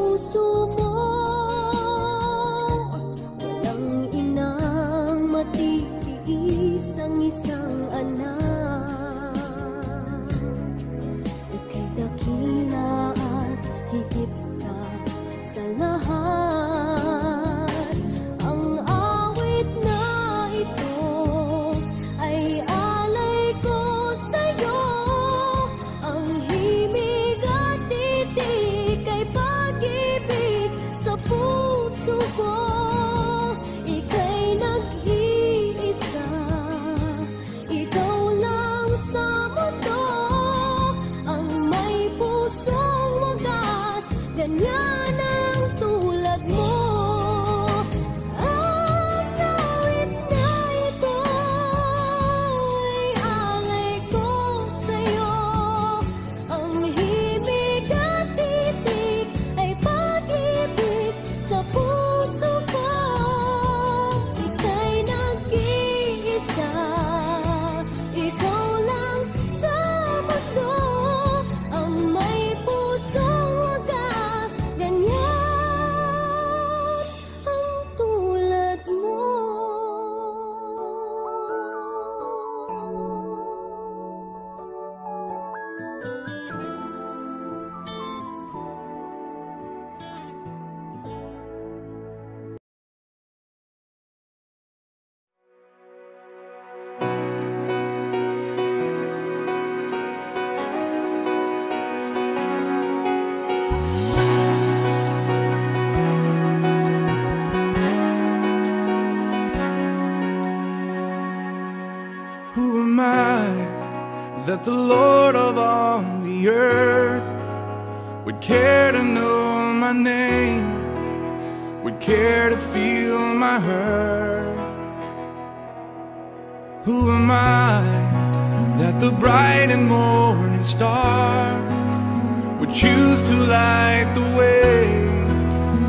puso mo. Walang inang matitiis ang isang anak. Ika'y dakila at higit ka sa lahat. Ang awit na ito ay alay ko sa'yo. Ang himig at titik ay pag-ibig sa puso ko. Ika'y nag-iisa, ikaw lang sa mundo. Ang may pusong wagas, ganyan ang tulad mo. Ang awit na ito ay alay ko sa'yo. Ang himig at titik ay pag-ibig sa puso ko. Ika'y nag-iisa, ikaw lang sa mundo. Ang may pusong wagas, ganyan ang tulad mo. Who am I that the Lord of all the earth would care to know my name, would care to feel my hurt? Who am I that the bright and morning star would choose to light the way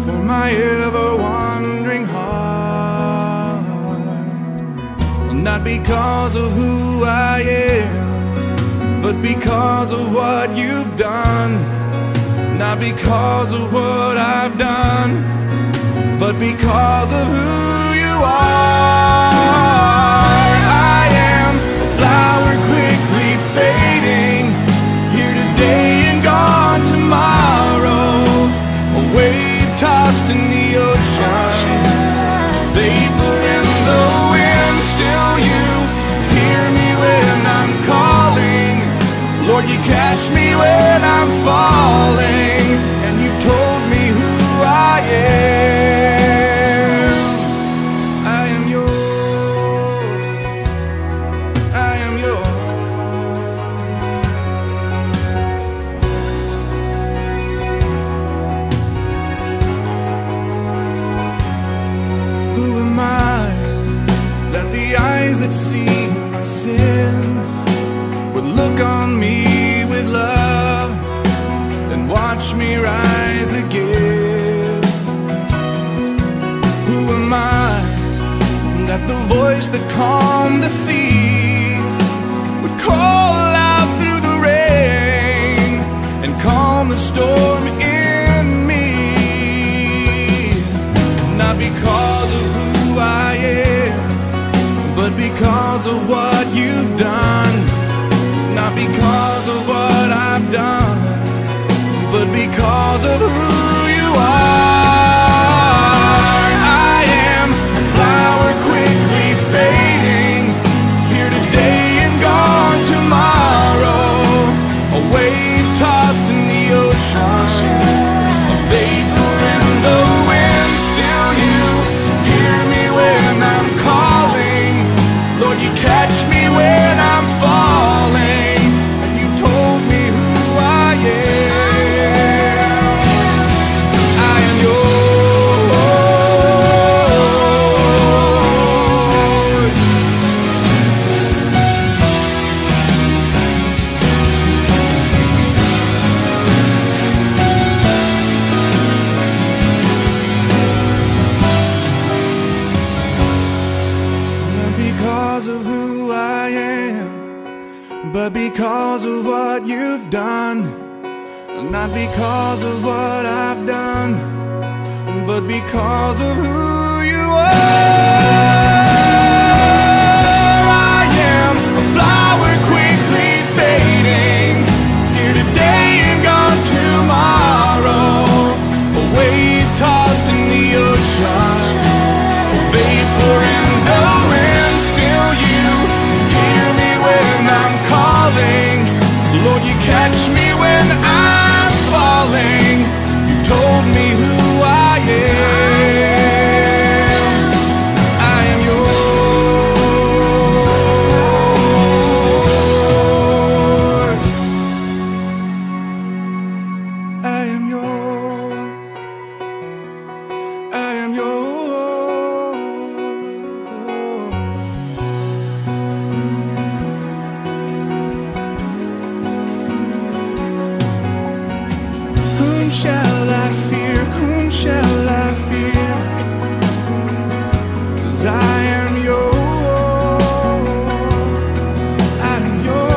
for my ever-wandering heart? Well, not because of who I am, but because of what you've done. Not because of what I've done, but because of who you are. I am a flower quickly fading, here today and gone tomorrow. A wave tossed in the ocean, vapor in the wind. Still you hear me when I'm calling. Lord, you catch me when I'm falling, and you told me who I am. I am yours. I am yours. Who am I that the eyes that see my sin would look on me with love and watch me rise again? Who am I that the voice that calmed the sea would call out through the rain and calm the storm in me? Not because of who I am, but because of what you've done. Not because of what I've done, but because of who you are. I am a flower quickly fading, here today and gone tomorrow. A wave tossed in the ocean, a vapor in the wind. Still you hear me when I'm calling. Lord, you catch me when I'm falling. But because of what you've done, not because of what I've done. one, but because of who you are. I am a flower quickly fading, here today and gone tomorrow, a wave tossed in the ocean, a vapor in the wind. Still you hear me when I'm calling, Lord, you catch me when I'm falling. You told me who I am. I am yours. I am yours. I am yours. Whom shall I fear? Whom shall I fear? 'Cause I am yours. I am yours.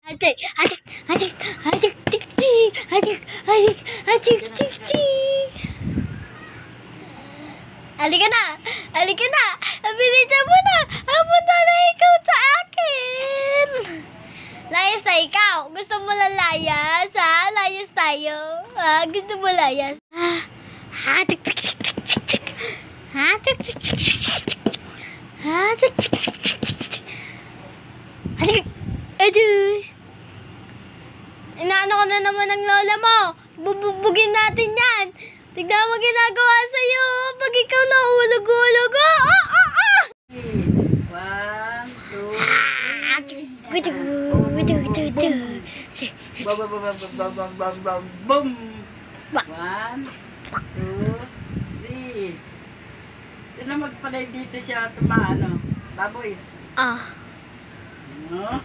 Adik, adik, adik, adik, adik, adik, adik, adik, adik. Halika na! Halika na! Bilisan mo na! Apunta na ikaw sa akin! Layas na ikaw! Gusto mo lang layas, ha? Layas tayo. Ha? Gusto mo layas? Ha? Tik, tik, tik, tik, tik, tik. Ha? Tik, tik, tik, tik, tik. Ha? Tik, tik, tik, tik, tik. Adik! Aduh! Inaano ko na naman ng lola mo. Bubugbugin natin yan. Tignan mo ginagawa sa'yo. Pag ikaw nahulog-hulog. One, two, three. Boom! 1, 2, 3. Yun na magpalay dito siya tumaano. Baboy. Ah. No?